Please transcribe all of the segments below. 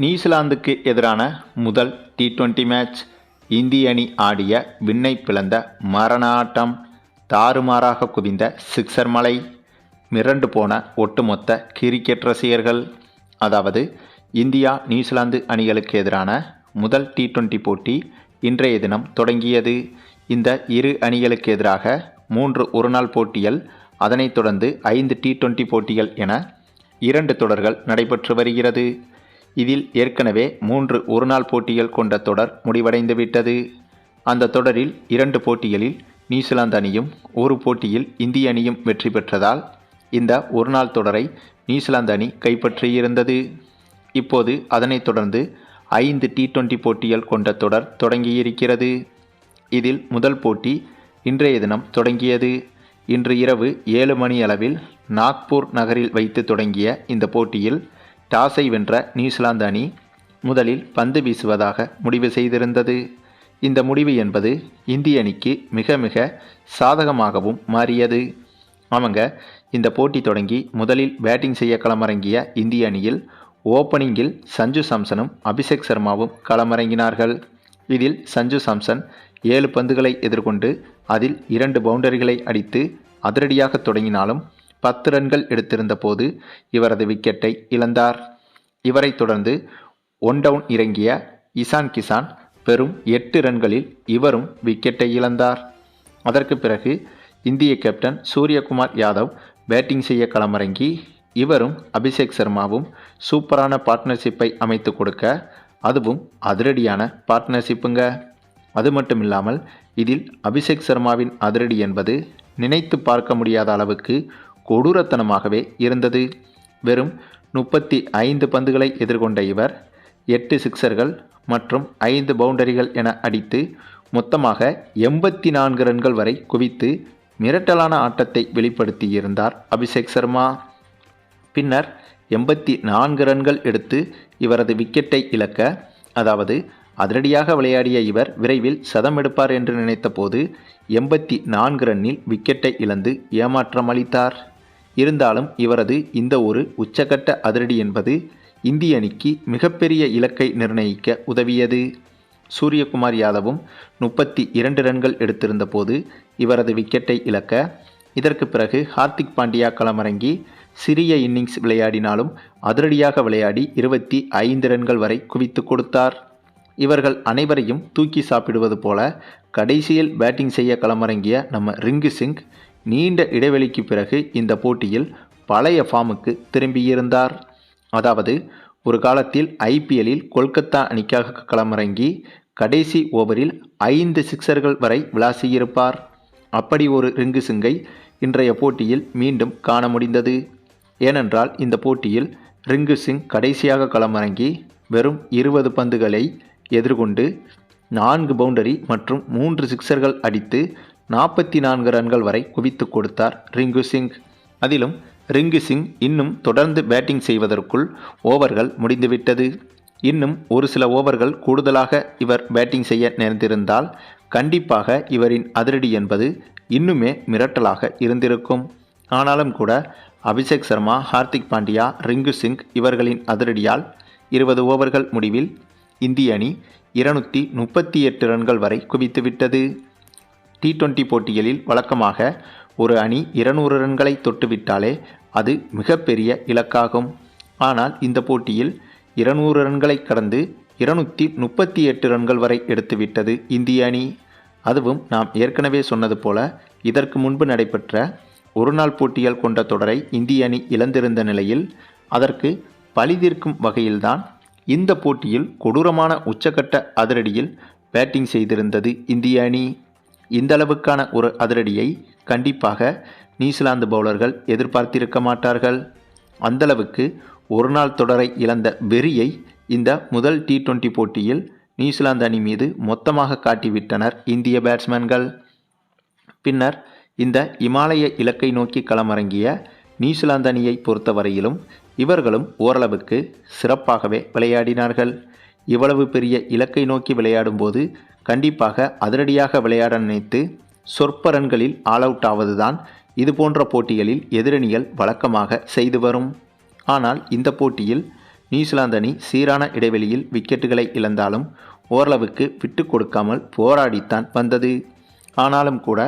நியூசிலாந்துக்கு எதிரான முதல் டி20 மேட்ச். இந்திய அணி ஆடிய விண்ணை பிளந்த மரண ஆட்டம். தாறுமாறாக குவிந்த சிக்சர் மலை. மிரண்டு போன ஒட்டுமொத்த கிரிக்கெட் ரசிகர்கள். அதாவது இந்தியா நியூசிலாந்து அணிகளுக்கு எதிரான முதல் டி20 போட்டி இன்றைய தினம் தொடங்கியது. இந்த இரு அணிகளுக்கு எதிராக 3 ஒருநாள் போட்டிகள், அதனைத் தொடர்ந்து 5 டி20 போட்டிகள் என 2 தொடர்கள் நடைபெற்று வருகிறது. இதில் ஏற்கனவே 3 ஒருநாள் போட்டிகள் கொண்ட தொடர் முடிவடைந்துவிட்டது. அந்த தொடரில் 2 போட்டிகளில் நியூசிலாந்து அணியும் 1 போட்டியில் இந்திய அணியும் வெற்றி பெற்றதால் இந்த ஒருநாள் தொடரை நியூசிலாந்து அணி கைப்பற்றியிருந்தது. இப்போது அதனைத் தொடர்ந்து 5 டி20 போட்டிகள் கொண்ட தொடர் தொடங்கியிருக்கிறது. இதில் முதல் போட்டி இன்றைய தினம் தொடங்கியது. இன்று இரவு 7 மணி அளவில் நாக்பூர் நகரில் வைத்து தொடங்கிய இந்த போட்டியில் டாஸை வென்ற நியூசிலாந்து அணி முதலில் பந்து வீசுவதாக முடிவு செய்திருந்தது. இந்த முடிவு என்பது இந்திய அணிக்கு மிக மிக சாதகமாகவும் மாறியது. அவங்க இந்த போட்டி தொடங்கி முதலில் பேட்டிங் செய்ய களமிறங்கிய இந்திய அணியில் ஓப்பனிங்கில் சஞ்சு சாம்சனும் அபிஷேக் சர்மாவும் களமிறங்கினார்கள். இதில் சஞ்சு சாம்சன் 7 பந்துகளை எதிர்கொண்டு அதில் 2 பவுண்டரிகளை அடித்து அதிரடியாக தொடங்கினாலும் 10 ரன்கள் எடுத்திருந்த போது இவரது விக்கெட்டை இழந்தார். இவரைத் தொடர்ந்து ஒன் டவுன் இறங்கிய இசான் கிசான் வெறும் 8 ரன்களில் இவரும் விக்கெட்டை இழந்தார். அதற்கு பிறகு இந்திய கேப்டன் சூரியகுமார் யாதவ் பேட்டிங் செய்ய களமிறங்கி இவரும் அபிஷேக் சர்மாவும் சூப்பரான பார்ட்னர்ஷிப்பை அமைத்து கொடுக்க, அதுவும் அதிரடியான பார்ட்னர்ஷிப்புங்க. அது மட்டும் இல்லாமல் இதில் அபிஷேக் சர்மாவின் அதிரடி என்பது நினைத்து பார்க்க முடியாத அளவுக்கு கொடூரத்தனமாகவே இருந்தது. வெறும் 35 பந்துகளை எதிர்கொண்ட இவர் 8 சிக்சர்கள் மற்றும் 5 பவுண்டரிகள் என அடித்து மொத்தமாக 84 ரன்கள் வரை குவித்து மிரட்டலான ஆட்டத்தை வெளிப்படுத்தியிருந்தார் அபிஷேக் சர்மா. பின்னர் 84 ரன்கள் எடுத்து இவரது விக்கெட்டை இழக்க, அதாவது அதிரடியாக விளையாடிய இவர் விரைவில் சதம் எடுப்பார் என்று நினைத்த போது 84 ரன்னில் விக்கெட்டை இழந்து ஏமாற்றம் அளித்தார். இருந்தாலும் இவரது இந்த ஒரு உச்சகட்ட அதிரடி என்பது இந்திய அணிக்கு மிகப்பெரிய இலக்கை நிர்ணயிக்க உதவியது. சூரியகுமார் யாதவும் 32 ரன்கள் எடுத்திருந்த போது இவரது விக்கெட்டை இழக்க, இதற்கு பிறகு ஹார்திக் பாண்டியா களமிறங்கி சிறிய இன்னிங்ஸ் விளையாடினாலும் அதிரடியாக விளையாடி 25 ரன்கள் வரை குவித்து கொடுத்தார். இவர்கள் அனைவரையும் தூக்கி சாப்பிடுவது போல கடைசியில் பேட்டிங் செய்ய களமிறங்கிய நம்ம ரிங்கு சிங் நீண்ட இடைவெளிக்கு பிறகு இந்த போட்டியில் பழைய ஃபார்முக்கு திரும்பியிருந்தார். அதாவது ஒரு காலத்தில் ஐபிஎல்லில் கொல்கத்தா அணிக்காக களமிறங்கி கடைசி ஓவரில் 5 சிக்சர்கள் வரை விளாசியிருப்பார். அப்படி ஒரு ரிங்கு சிங்கை இன்றைய போட்டியில் மீண்டும் காண முடிந்தது. ஏனென்றால் இந்த போட்டியில் ரிங்கு சிங் கடைசியாக களமிறங்கி வெறும் 20 பந்துகளை எதிர்கொண்டு 4 பவுண்டரி மற்றும் 3 சிக்சர்கள் அடித்து 44 ரன்கள் வரை குவித்து கொடுத்தார் ரிங்கு சிங். அதிலும் ரிங்கு சிங் இன்னும் தொடர்ந்து பேட்டிங் செய்வதற்குள் ஓவர்கள் முடிந்துவிட்டது. இன்னும் ஒரு சில ஓவர்கள் கூடுதலாக இவர் பேட்டிங் செய்ய நேர்ந்திருந்தால் கண்டிப்பாக இவரின் அதிரடி என்பது இன்னுமே மிரட்டலாக இருந்திருக்கும். ஆனாலும் கூட அபிஷேக் சர்மா, ஹார்திக் பாண்டியா, ரிங்கு சிங் இவர்களின் அதிரடியால் 20 ஓவர்கள் முடிவில் இந்திய அணி 238 ரன்கள் வரை குவித்துவிட்டது. டி20 போட்டிகளில் வழக்கமாக ஒரு அணி 200 ரன்களை தொட்டுவிட்டாலே அது மிகப்பெரிய இலக்காகும். ஆனால் இந்த போட்டியில் 200 ரன்களை கடந்து 238 ரன்கள் வரை எடுத்துவிட்டது இந்திய அணி. அதுவும் நாம் ஏற்கனவே சொன்னது போல இதற்கு முன்பு நடைபெற்ற ஒருநாள் போட்டிகள் கொண்ட தொடரை இந்திய அணி இழந்திருந்த நிலையில் அதற்கு பழிதீர்க்கும் வகையில்தான் இந்த போட்டியில் கொடூரமான உச்சகட்ட அதிரடியில் பேட்டிங் செய்திருந்தது இந்திய அணி. இந்த அளவுக்கான ஒரு அதிரடியை கண்டிப்பாக நியூசிலாந்து பவுலர்கள் எதிர்பார்த்திருக்க மாட்டார்கள். அந்தளவுக்கு ஒரு நாள் தொடரை இழந்த வெறியை இந்த முதல் டி20 போட்டியில் நியூசிலாந்து அணி மீது மொத்தமாக காட்டிவிட்டனர் இந்திய பேட்ஸ்மேன்கள். பின்னர் இந்த இமாலய இலக்கை நோக்கி களமிறங்கிய நியூசிலாந்து அணியை பொறுத்தவரையிலும் இவர்களும் ஓரளவுக்கு சிறப்பாகவே விளையாடினார்கள். இவ்வளவு பெரிய இலக்கை நோக்கி விளையாடும்போது கண்டிப்பாக அதிரடியாக விளையாட நினைத்து சொற்ப ரன்களில் ஆல் அவுட் ஆவதுதான் இதுபோன்ற போட்டிகளில் எதிரணிகள் வழக்கமாக செய்து வரும். ஆனால் இந்த போட்டியில் நியூசிலாந்து அணி சீரான இடைவெளியில் விக்கெட்டுகளை இழந்தாலும் ஓரளவுக்கு விட்டு கொடுக்காமல் போராடித்தான் வந்தது. ஆனாலும் கூட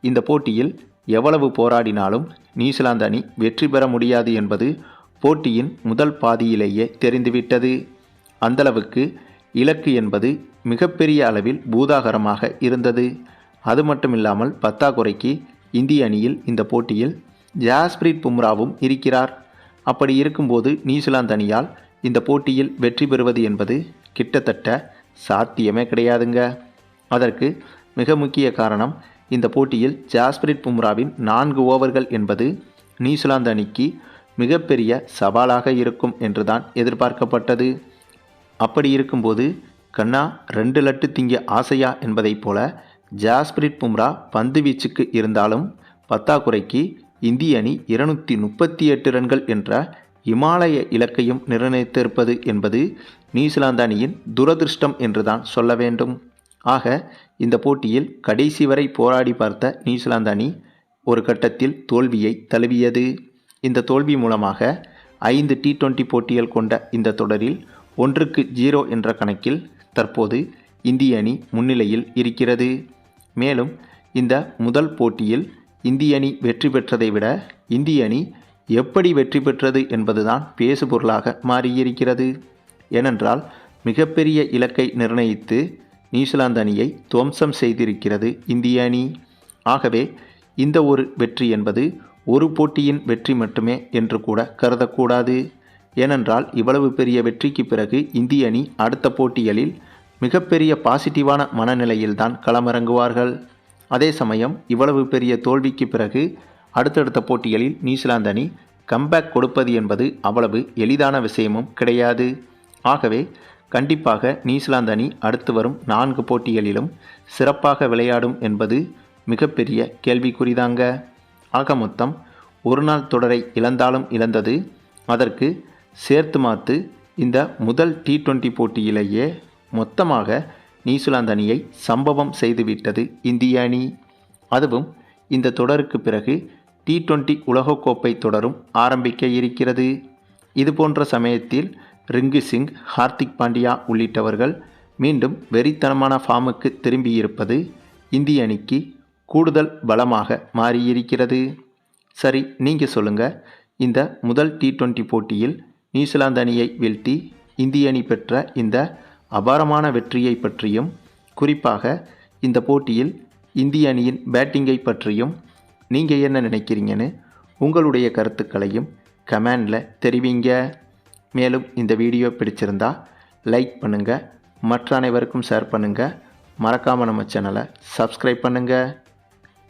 இந்த போட்டியில் எவ்வளவு போராடினாலும் நியூசிலாந்து அணி வெற்றி பெற முடியாது என்பது போட்டியின் முதல் பாதியிலேயே தெரிந்துவிட்டது. அந்தளவுக்கு இலக்கு என்பது மிகப்பெரிய அளவில் பூதாகரமாக இருந்தது. அது மட்டுமில்லாமல் பத்தாக்குறைக்கு இந்திய அணியில் இந்த போட்டியில் ஜாஸ்பிரீத் பும்ராவும் இருக்கிறார். அப்படி இருக்கும்போது நியூசிலாந்து அணியால் இந்த போட்டியில் வெற்றி பெறுவது என்பது கிட்டத்தட்ட சாத்தியமே கிடையாதுங்க. அதற்கு மிக முக்கிய காரணம் இந்த போட்டியில் ஜாஸ்பிரீத் பும்ராவின் 4 ஓவர்கள் என்பது நியூசிலாந்து அணிக்கு மிகப்பெரிய சவாலாக இருக்கும் என்றுதான் எதிர்பார்க்கப்பட்டது. அப்படி இருக்கும்போது கண்ணா 2 லட்டு திங்க ஆசையா என்பதைப் போல ஜாஸ்பிரீத் பும்ரா பந்து வீச்சுக்கு இருந்தாலும் பத்தாக்குறைக்கு இந்திய அணி 238 ரன்கள் என்ற இமாலய இலக்கையும் நிர்ணயித்திருப்பது என்பது நியூசிலாந்து அணியின் துரதிருஷ்டம் என்றுதான் சொல்ல வேண்டும். ஆக இந்த போட்டியில் கடைசி வரை போராடி பார்த்த நியூசிலாந்து அணி ஒரு கட்டத்தில் தோல்வியை தழுவியது. இந்த தோல்வி மூலமாக 5 T20 போட்டிகள் கொண்ட இந்த தொடரில் 1-0 என்ற கணக்கில் தற்போது இந்திய அணி முன்னிலையில் இருக்கிறது. மேலும் இந்த முதல் போட்டியில் இந்திய அணி வெற்றி பெற்றதை விட இந்திய அணி எப்படி வெற்றி பெற்றது என்பதுதான் பேசுபொருளாக மாறியிருக்கிறது. ஏனென்றால் மிகப்பெரிய இலக்கை நிர்ணயித்து நியூசிலாந்து அணியை துவம்சம் செய்திருக்கிறது இந்திய அணி. ஆகவே இந்த ஒரு வெற்றி என்பது ஒரு போட்டியின் வெற்றி மட்டுமே என்று கூட கருதக்கூடாது. ஏனென்றால் இவ்வளவு பெரிய வெற்றிக்கு பிறகு இந்திய அணி அடுத்த போட்டிகளில் மிகப்பெரிய பாசிட்டிவான மனநிலையில்தான் களமிறங்குவார்கள். அதே சமயம் இவ்வளவு பெரிய தோல்விக்கு பிறகு அடுத்தடுத்த போட்டிகளில் நியூசிலாந்து அணி கம்பேக் கொடுப்பது என்பது அவ்வளவு எளிதான விஷயமும் கிடையாது. ஆகவே கண்டிப்பாக நியூசிலாந்து அணி அடுத்து வரும் 4 போட்டிகளிலும் சிறப்பாக விளையாடும் என்பது மிகப்பெரிய கேள்விக்குறிதாங்க. ஆக மொத்தம் ஒரு நாள் தொடரை இழந்தாலும் இழந்தது, அதற்கு சேர்த்து மாத்து இந்த முதல் T20 போட்டியிலேயே மொத்தமாக நியூசிலாந்து அணியை சம்பவம் செய்துவிட்டது இந்திய அணி. அதுவும் இந்த தொடருக்கு பிறகு T20 உலகக்கோப்பை தொடரும் ஆரம்பிக்க இருக்கிறது. இதுபோன்ற சமயத்தில் ரிங்கு சிங், ஹார்திக் பாண்டியா உள்ளிட்டவர்கள் மீண்டும் வெறித்தனமான ஃபார்முக்கு திரும்பியிருப்பது இந்திய அணிக்கு கூடுதல் பலமாக மாறியிருக்கிறது. சரி, நீங்கள் சொல்லுங்கள், இந்த முதல் T20 போட்டியில் நியூசிலாந்து அணியை வீழ்த்தி இந்திய அணி பெற்ற இந்த அபாரமான வெற்றியை பற்றியும், குறிப்பாக இந்த போட்டியில் இந்திய அணியின் பேட்டிங்கை பற்றியும் நீங்கள் என்ன நினைக்கிறீங்கன்னு உங்களுடைய கருத்துக்களையும் கமெண்டில் தெரிவிங்க. மேலும் இந்த வீடியோ பிடிச்சிருந்தா லைக் பண்ணுங்கள், மற்ற அனைவருக்கும் ஷேர் பண்ணுங்கள், மறக்காமல் நம்ம சேனலை சப்ஸ்கிரைப் பண்ணுங்கள்.